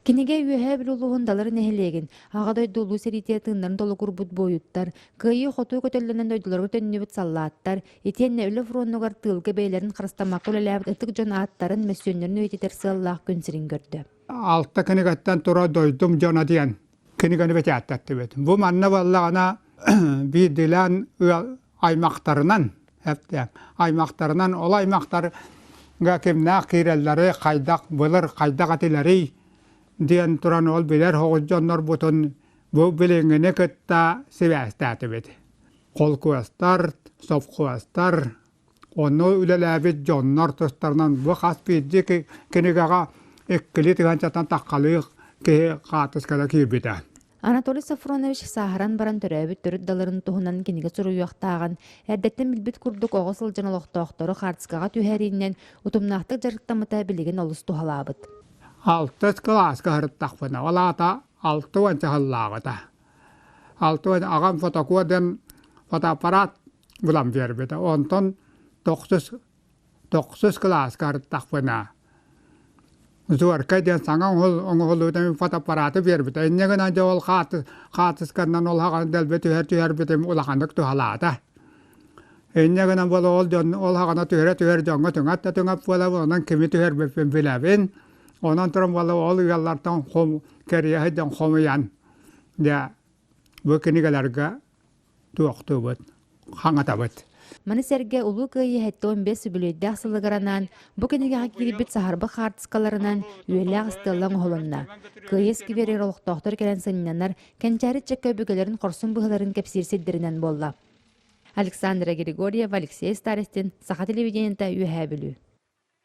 Кинигэ үйе білулуғын далары нәхелеген, ағадай долу серитетіңдарын долу күрбұт бойыттар, күйі қоту көтелінен дойдыларға төннебіт саллаттар, етенне өлі фронуғар тылғы бейлерін қырыстамақ өлеләбіт ұтық жон аттарын мәсөнлерін өйтетер сыллақ көнсірін көрді. Алта кинигаттан тұра дойдым жона дейін, киниганы бәте аттатты бет. Бұл манна баллағана бейділен аймақтарынан, ол аймақтарға кемна қирелері қайдақ бұлыр, қайдақ атилері дейін тұран ол білер хоғыз жонлар бұтын бұл біліңіне күтті себәстәті бет. Қол көстер, соп көстер, оны үлеләбет жонлар тұстарынан бұл қас бейді кинигаға эккили тыганчатан таққалыйық кеге қатыскада кирбита. Анатолий Сафронович сахаран баран төрөбүт төрүт даларын туһунан киниге суруюактааган, эрдеттен билбит курдук огосыл жаналоқтоохтору хартыскага түһәриннен утумнактык жарыктамыта билеген олус тухалаабыт. Алтыс класска хырыттақпына, олата алты ванча халлаагыта. Алты ванча ағам фотокуаден фотоаппарат булам бербита. Онтон 9 класска хырыттақпына. Zuarka den Saŋa oŋoluden fotoapparаты бербит. Эннеген же ол хатысканнан ол хаган делбе түһәр битем улахандык тухалата. Эннеген бол ол жон ол хагана түһәр жонга түңәп була онан кеме түһәр бепен биләбен. Онан торам бол ол яллардан хом керия һәдән хомян. Я бу кинигаларга туактыбыт. Хаңатабыт. Маны сәрге улу күйі хәтті 15 бүлейді ақсылығыранан, бұ кенеге кирибит сахарбы хартыскаларынан үйелі ағыстылың ғолынна. Күйі скиверер олықтоқтыр кәрен сыннанар, кәнчәрі чәккө бүгілерін қорсын бұғыларын кәпсирседдерінен болла. Александра Григорьева, Алексей Старостин, Саха телевидениента үйе білу.